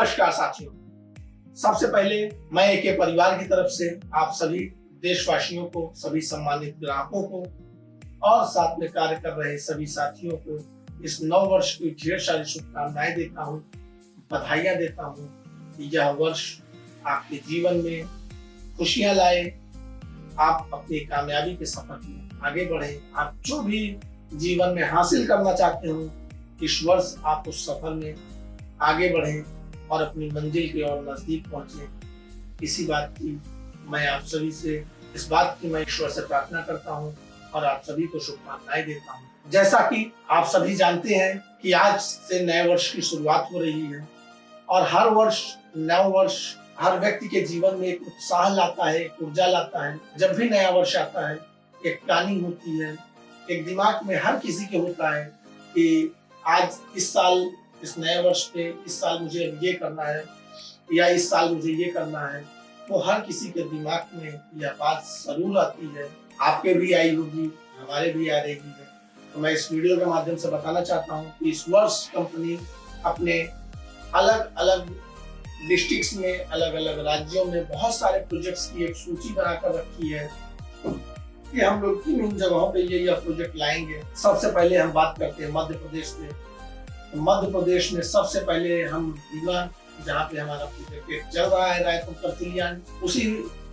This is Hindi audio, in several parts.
नमस्कार साथियों, सबसे पहले मैं एके परिवार की तरफ से आप सभी देशवासियों को, सभी सम्मानित ग्राहकों को और साथ में कार्य कर रहे सभी साथियों को इस नव वर्ष की ढेर सारी शुभकामनाएं देता हूँ, बधाइयां देता हूँ कि यह वर्ष आपके जीवन में खुशियां लाए, आप अपनी कामयाबी के सफर में आगे बढ़े। आप जो भी जीवन में हासिल करना चाहते हो, इस वर्ष आप उस सफर में आगे बढ़ें और अपनी मंजिल की ओर नजदीक पहुंचे। इसी बात की मैं आप सभी से इस बात की मैं ईश्वर से प्रार्थना करता हूं और आप सभी को शुभकामनाएं देता हूं। जैसा कि आप सभी जानते हैं कि आज से नए वर्ष की शुरुआत हो रही है और हर वर्ष नव वर्ष हर व्यक्ति के जीवन में एक उत्साह लाता है, एक ऊर्जा लाता है। जब भी नया वर्ष आता है एक प्लानिंग होती है, एक दिमाग में हर किसी के होता है कि आज इस साल, इस नए वर्ष पे इस साल मुझे ये करना है या इस साल मुझे ये करना है। तो हर किसी के दिमाग में यह बात जरूर आती है, आपके भी आई होगी, हमारे भी आ रही है। तो मैं इस वीडियो के माध्यम से बताना चाहता हूँ कि इस वर्ष कंपनी अपने अलग अलग डिस्ट्रिक्ट्स में, अलग अलग राज्यों में बहुत सारे प्रोजेक्ट्स की एक सूची बनाकर रखी है कि हम लोग किन जगहों पे ये प्रोजेक्ट लाएंगे। सबसे पहले हम बात करते हैं मध्य प्रदेश में। तो मध्य प्रदेश में सबसे पहले हम रीवा, जहाँ पे हमारा प्रोजेक्ट चल रहा है, रायपुर करतिलियान, उसी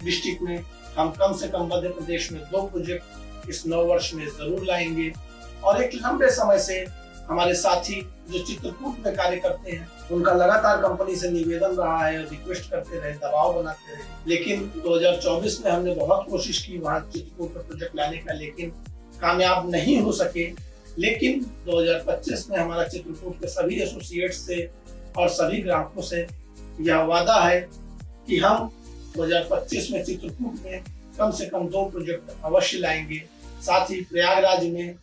डिस्ट्रिक्ट में हम कम से कम मध्य प्रदेश में 2 प्रोजेक्ट इस नव वर्ष में जरूर लाएंगे। और एक लंबे समय से हमारे साथी जो चित्रकूट में कार्य करते हैं, उनका लगातार कंपनी से निवेदन रहा है, रिक्वेस्ट करते रहे, दबाव बनाते रहे, लेकिन 2024 में हमने बहुत कोशिश की वहाँ चित्रकूट में प्रोजेक्ट लाने का, लेकिन कामयाब नहीं हो सके। लेकिन 2025 में हमारा चित्रकूट के सभी एसोसिएट्स से और सभी ग्राहकों से यह वादा है कि हम 2025 में चित्रकूट में कम से कम 2 प्रोजेक्ट अवश्य लाएंगे। साथ ही प्रयागराज में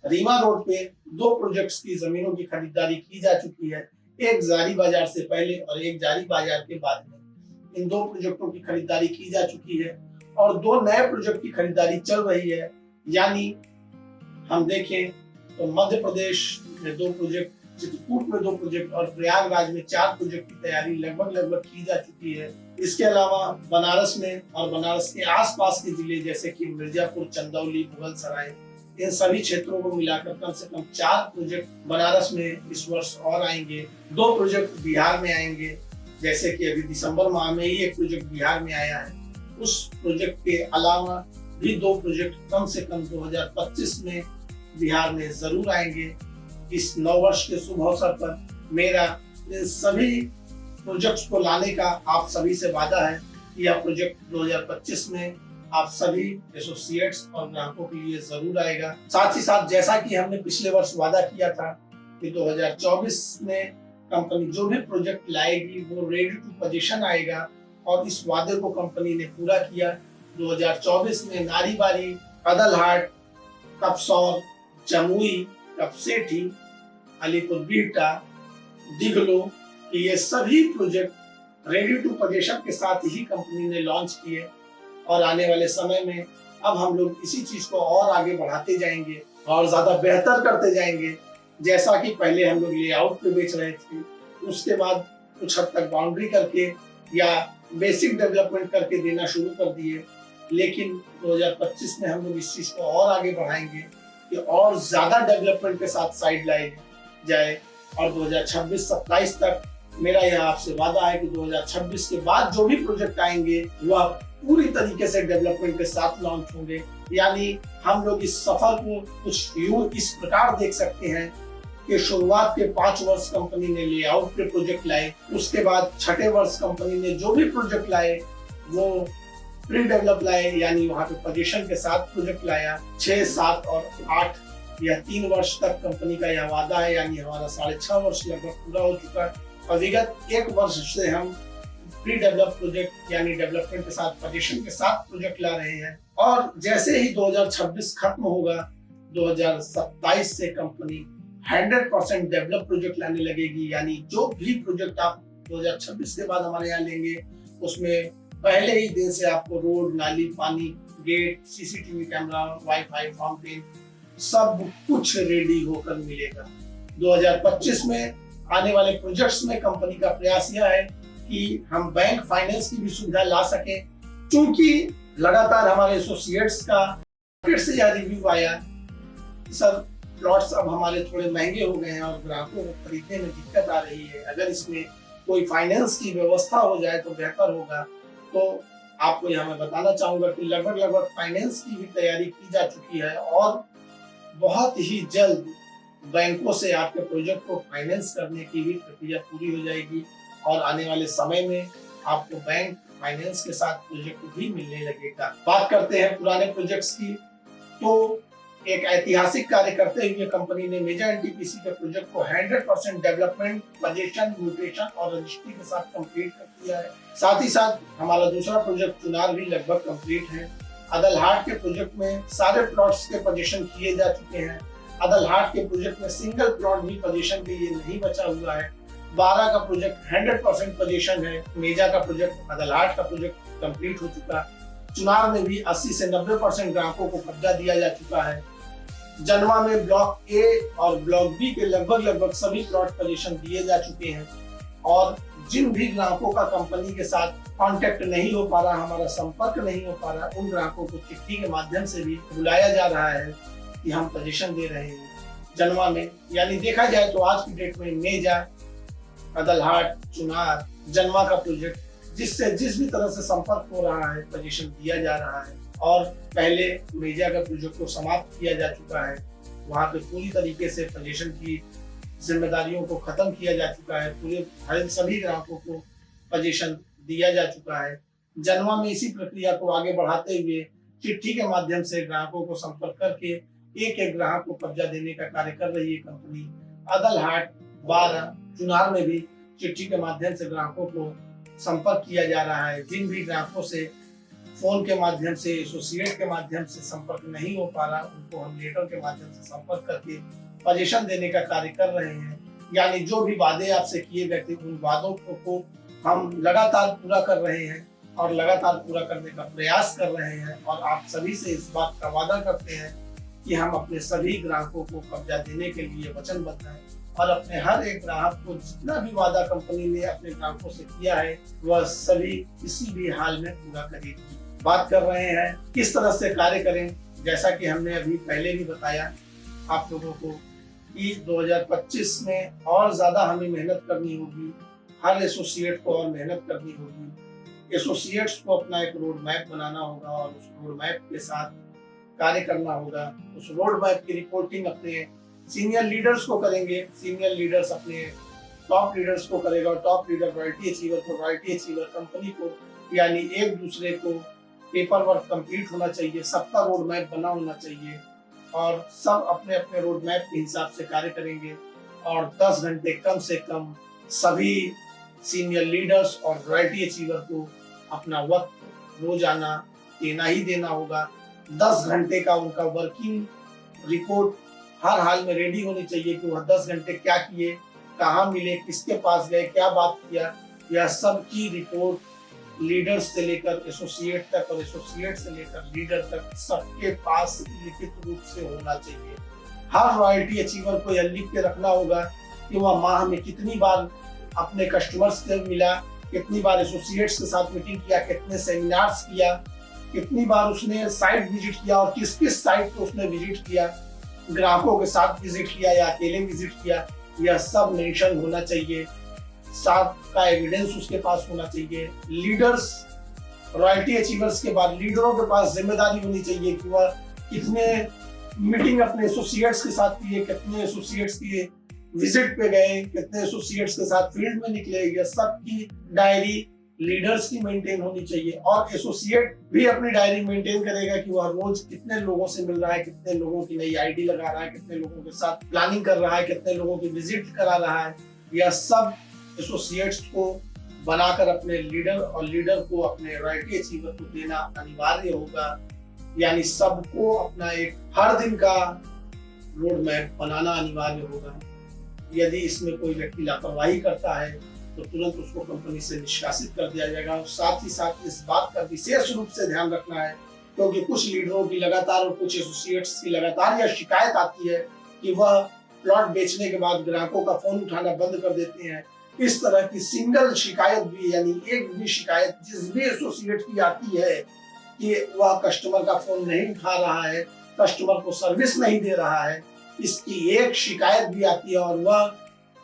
रीवा रोड पे 2 प्रोजेक्ट्स की जमीनों की खरीदारी की जा चुकी है, एक जारी बाजार से पहले और एक जारी बाजार के बाद में। इन 2 प्रोजेक्टों की खरीदारी की जा चुकी है और 2 नए प्रोजेक्ट की खरीदारी चल रही है। यानी हम देखें तो मध्य प्रदेश में 2 प्रोजेक्ट, चित्रकूट में 2 प्रोजेक्ट और प्रयागराज में 4 प्रोजेक्ट की तैयारी लगभग की जा चुकी है। इसके अलावा बनारस में और बनारस के आसपास के जिले जैसे कि मिर्जापुर, चंदौली, मुगलसराय, इन सभी क्षेत्रों को मिलाकर कम से कम 4 प्रोजेक्ट बनारस में इस वर्ष और आएंगे। 2 प्रोजेक्ट बिहार में आएंगे, जैसे कि अभी दिसंबर माह में ही एक प्रोजेक्ट बिहार में आया है। उस प्रोजेक्ट के अलावा भी 2 प्रोजेक्ट कम से कम 2025 में बिहार में जरूर आएंगे। इस नव वर्ष के शुभ अवसर पर मेरा इन सभी प्रोजेक्ट्स को लाने का आप सभी से वादा है कि यह प्रोजेक्ट 2025 में आप सभी एसोसिएट्स और ग्राहकों के लिए जरूर आएगा। साथ ही साथ जैसा कि हमने पिछले वर्ष वादा किया था कि 2024 में कंपनी जो भी प्रोजेक्ट लाएगी वो रेडी टू पोजीशन आएगा, और इस वादे को कंपनी ने पूरा किया। 2024 में नारीबारी, कदलहाट, कपसौर, जमुई, कपसेठी, अलीपुर बिहटा, दिगलो, ये सभी प्रोजेक्ट रेडी टू पोजीशन के साथ ही कंपनी ने लॉन्च किए। और आने वाले समय में अब हम लोग इसी चीज को और आगे बढ़ाते जाएंगे और ज्यादा बेहतर करते जाएंगे। जैसा कि पहले हम लोग लेआउट पे बेच रहे थे, उसके बाद कुछ हद तक बाउंड्री करके या बेसिक डेवलपमेंट करके देना शुरू कर दिए, लेकिन 2025 में हम लोग इस चीज को और आगे बढ़ाएंगे कि और ज्यादा डेवलपमेंट के साथ साइड लाए जाए। और 2026-27 तक मेरा यह आपसे वादा है कि 2026 के बाद जो भी प्रोजेक्ट आएंगे वह पूरी तरीके से डेवलपमेंट के साथ लॉन्च होंगे। यानी हम लोग इस सफर को कुछ यूं इस प्रकार देख सकते हैं कि शुरुआत के 5 वर्ष कंपनी ने लेआउट पे प्रोजेक्ट लाए, उसके बाद 6ठे वर्ष कंपनी ने जो भी प्रोजेक्ट लाए वो प्री डेवलप लाए, यानी वहाँ पे पोजीशन के साथ प्रोजेक्ट लाया। 6, 7 और 8 यह 3 वर्ष तक कंपनी का यह वादा है, यानी हमारा 6.5 वर्ष लगभग पूरा हो चुका है। और विगत 1 वर्ष से हम प्री डेवलप प्रोजेक्ट यानी डेवलपमेंट के साथ, पोजीशन के साथ प्रोजेक्ट ला रहे हैं। और जैसे ही 2026 खत्म होगा, 2027 से कंपनी 100% डेवलप प्रोजेक्ट लाने लगेगी। यानी जो भी प्रोजेक्ट आप 2026 के बाद हमारे यहाँ लेंगे, उसमें पहले ही दिन से आपको रोड, नाली, पानी, gate, CCTV camera, wifi, fountain सब कुछ रेडी होकर मिलेगा। 2025 में आने वाले प्रोजेक्ट्स में कंपनी का प्रयास यह है कि हम बैंक फाइनेंस की भी सुविधा ला सके। क्योंकि लगातार हमारे एसोसिएट्स का मार्केट से यह रिव्यू आया, सर प्लॉट्स अब हमारे थोड़े महंगे हो गए हैं और ग्राहकों को खरीदने में दिक्कत आ रही है, अगर इसमें कोई फाइनेंस की व्यवस्था हो जाए तो बेहतर होगा। तो आपको यहाँ मैं बताना चाहूंगा कि लगभग फाइनेंस की भी तैयारी की जा चुकी है और बहुत ही जल्द बैंकों से आपके प्रोजेक्ट को फाइनेंस करने की भी प्रक्रिया पूरी हो जाएगी और आने वाले समय में आपको बैंक फाइनेंस के साथ प्रोजेक्ट भी मिलने लगेगा। बात करते हैं पुराने प्रोजेक्ट्स की, तो एक ऐतिहासिक कार्य करते हुए कंपनी ने मेजा एनटीपीसी के प्रोजेक्ट को 100% डेवलपमेंट, पोजीशन, म्यूटेशन और रजिस्ट्री के साथ कंप्लीट कर दिया है। साथ ही साथ हमारा दूसरा प्रोजेक्ट चुनार भी लगभग कंप्लीट है। अदलहाट के प्रोजेक्ट में सारे प्लॉट्स के पोजीशन किए जा चुके हैं। अदलहाट के प्रोजेक्ट में सिंगल प्लॉट भी पोजीशन के लिए नहीं बचा हुआ है। 12 का प्रोजेक्ट 100% पोजीशन है। मेजा का प्रोजेक्ट, अदलहाट का प्रोजेक्ट कंप्लीट हो चुका। चुनार में भी 80 से 90% ग्राहकों को कब्जा दिया जा चुका है। जनवा में ब्लॉक ए और ब्लॉक बी के लगभग सभी प्लॉट पोजीशन दिए जा चुके हैं और जिन भी ग्राहकों का कंपनी के साथ कांटेक्ट नहीं हो पा रहा, हमारा संपर्क नहीं हो पा रहा, उन ग्राहकों को चिट्ठी के माध्यम से भी बुलाया जा रहा है कि हम पोजीशन दे रहे हैं जनवा में। यानी देखा जाए तो आज की डेट में मेजा, अदलहाट, चुनार, जनवा का प्रोजेक्ट जिससे जिस भी तरह से संपर्क हो रहा है पोजीशन दिया जा रहा है। और पहले मेजा का प्रोजेक्ट को समाप्त किया जा चुका है, वहां पे पूरी तरीके से पोजीशन की जिम्मेदारियों को खत्म किया जा चुका है, पूरे सभी ग्राहकों को पोजीशन दिया जा चुका है। जनवा में इसी प्रक्रिया को आगे बढ़ाते हुए चिट्ठी के माध्यम से ग्राहकों को संपर्क करके एक एक ग्राहक को कब्जा देने का कार्य कर रही है कंपनी। अदलहाट, 12, चुनार में भी चिट्ठी के माध्यम से ग्राहकों को संपर्क किया जा रहा है। जिन भी ग्राहकों से फोन के माध्यम से, एसोसिएट के माध्यम से संपर्क नहीं हो पा रहा, उनको हम लेटर के माध्यम से संपर्क करके पोजीशन देने का कार्य कर रहे हैं। यानी जो भी वादे आपसे किए गए थे उन वादों को हम लगातार पूरा कर रहे हैं और लगातार पूरा करने का प्रयास कर रहे हैं और आप सभी से इस बात का वादा करते हैं कि हम अपने सभी ग्राहकों को कब्जा देने के लिए वचनबद्ध हैं और अपने हर एक ग्राहक को जितना भी वादा कंपनी ने अपने ग्राहकों से किया है वह सभी किसी भी हाल में पूरा करेगी। बात कर रहे हैं किस तरह से कार्य करें, जैसा कि हमने अभी पहले भी बताया आप लोगों को कि 2025 में और ज्यादा हमें मेहनत करनी होगी, हर एसोसिएट को और मेहनत करनी होगी। एसोसिएट्स को अपना एक रोड मैप बनाना होगा और उस रोड मैप के साथ कार्य करना होगा। उस रोड मैप की रिपोर्टिंग अपने सीनियर लीडर्स को करेंगे, सीनियर लीडर्स अपने टॉप लीडर्स को करेगा और टॉप लीडर रॉयल्टी अचीवर को, रॉयल्टी अचीवर कंपनी को, यानी एक दूसरे को पेपर वर्क कंप्लीट होना चाहिए, सबका रोड मैप बना होना चाहिए और सब अपने अपने रोड मैप के हिसाब से कार्य करेंगे और 10 घंटे कम से कम सभी सीनियर लीडर्स और रॉयल्टी अचीवर को अपना वक्त रोजाना देना ही देना होगा। 10 घंटे का उनका वर्किंग रिपोर्ट हर हाल में रेडी होनी चाहिए कि वह 10 घंटे क्या किए, कहाँ मिले, किसके पास गए, क्या बात किया, यह सब की रिपोर्ट लीडर्स से लेकर एसोसिएट तक और एसोसिएट से लेकर लीडर तक सबके पास लिखित रूप से होना चाहिए। हर रॉयल्टी अचीवर को यह लिख के रखना होगा कि वह माह में कितनी बार अपने कस्टमर्स से मिला, कितनी बार एसोसिएट्स के साथ मीटिंग किया, कितने सेमिनार्स किया, कितनी बार उसने साइट विजिट किया और किस किस साइट को उसने विजिट किया, ग्राहकों के साथ विजिट किया या अकेले विजिट किया, यह सब मेंशन होना चाहिए। साथ का एविडेंस उसके पास होना चाहिए। लीडर्स, रॉयल्टी अचीवर्स के बाद लीडरों के पास जिम्मेदारी होनी चाहिए कि वह कितने मीटिंग अपने एसोसिएट्स के साथ किए, कितने एसोसिएट्स की विजिट पे गए, कितने एसोसिएट्स के साथ फील्ड में निकले, यह सब की डायरी लीडर्स की मेंटेन होनी चाहिए और एसोसिएट भी अपनी डायरी मेंटेन करेगा कि वह रोज कितने लोगों से मिल रहा है, कितने लोगों की नई आईडी लगा रहा है, कितने लोगों के साथ प्लानिंग कर रहा है, कितने लोगों की विजिट करा रहा है। यह सब एसोसिएट्स को बनाकर अपने लीडर और लीडर को अपने रॉयल्टी अचीवर को देना अनिवार्य होगा। यानी सबको अपना एक हर दिन का रोड मैप बनाना अनिवार्य होगा। यदि इसमें कोई व्यक्ति लापरवाही करता है तो तुरंत उसको कंपनी से निष्कासित कर दिया जाएगा। और साथ ही साथ इस बात का विशेष रूप से ध्यान रखना है क्योंकि कुछ लीडरों की लगातार और कुछ एसोसिएट्स की लगातार यह शिकायत आती है कि वह प्लॉट बेचने के बाद ग्राहकों का फोन उठाना बंद कर देते हैं। इस तरह की सिंगल शिकायत भी, यानी एक भी शिकायत जिस भी एसोसिएट की आती है कि वह कस्टमर का फोन नहीं उठा रहा है, कस्टमर को सर्विस नहीं दे रहा है, इसकी एक शिकायत भी आती है और वह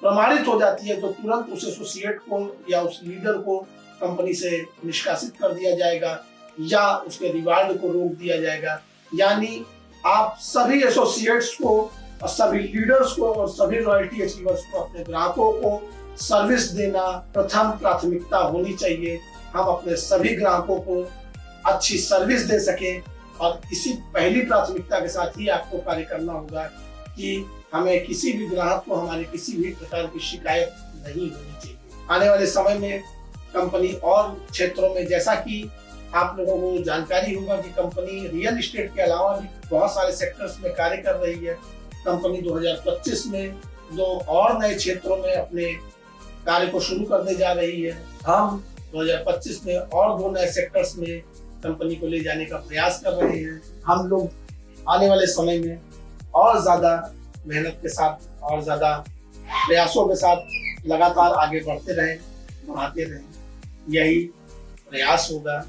प्रमाणित हो जाती है, तो तुरंत उस एसोसिएट को या उस लीडर को कंपनी से निष्कासित कर दिया जाएगा या उसके रिवार्ड को रोक दिया जाएगा। यानी आप सभी एसोसिएट्स को और सभी लीडर्स को और सभी रॉयल्टी अचीवर्स को, अपने ग्राहकों को सर्विस देना प्रथम प्राथमिकता होनी चाहिए। हम अपने सभी ग्राहकों को अच्छी सर्विस दे सकें और इसी पहली प्राथमिकता के साथ ही आपको कार्य करना होगा कि हमें किसी भी ग्राहक को हमारे किसी भी प्रकार की शिकायत नहीं होनी चाहिए। आने वाले समय में कंपनी और क्षेत्रों में, जैसा कि आप लोगों को जानकारी होगा कि कंपनी रियल एस्टेट के अलावा भी बहुत सारे सेक्टर्स में कार्य कर रही है। कंपनी 2025 में 2 और नए क्षेत्रों में अपने कार्य को शुरू करने जा रही है। हम 2025 में और 2 नए सेक्टर्स में कंपनी को ले जाने का प्रयास कर रहे हैं। हम लोग आने वाले समय में और ज्यादा मेहनत के साथ और ज्यादा प्रयासों के साथ लगातार आगे बढ़ते रहें, बढ़ाते रहें, यही प्रयास होगा।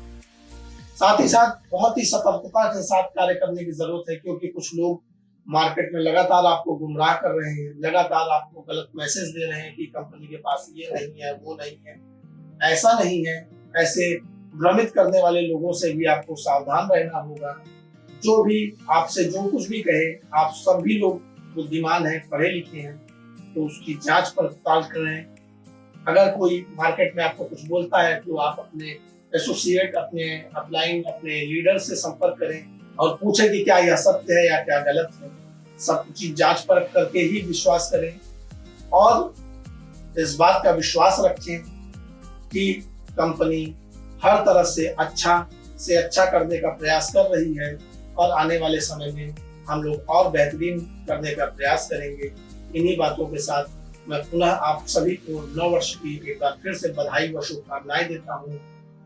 साथ ही साथ बहुत ही सतर्कता के साथ कार्य करने की जरूरत है, क्योंकि कुछ लोग मार्केट में लगातार आपको गुमराह कर रहे हैं, लगातार आपको गलत मैसेज दे रहे हैं कि कंपनी के पास ये नहीं है, वो नहीं है। ऐसा नहीं है। ऐसे भ्रमित करने वाले लोगों से भी आपको सावधान रहना होगा। जो भी आपसे जो कुछ भी कहे, आप सभी लोग बुद्धिमान हैं, पढ़े लिखे हैं, तो उसकी जांच पड़ताल करें। अगर कोई मार्केट में आपको कुछ बोलता है तो आप अपने एसोसिएट, अपने अपलाइन, अपने लीडर से संपर्क करें और पूछें कि क्या यह सत्य है या क्या गलत है। सब चीज जांच परख करके ही विश्वास करें और इस बात का विश्वास रखें कि कंपनी हर तरह से अच्छा करने का प्रयास कर रही है और आने वाले समय में हम लोग और बेहतरीन करने का प्रयास करेंगे। इन्हीं बातों के साथ मैं पुनः आप सभी को नव वर्ष की एक बार फिर से बधाई व शुभकामनाएं देता हूं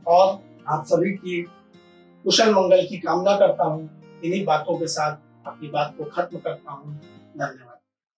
और आप सभी की कुशल मंगल की कामना करता हूं। इन्हीं बातों के साथ अपनी बात को खत्म करता हूं। धन्यवाद।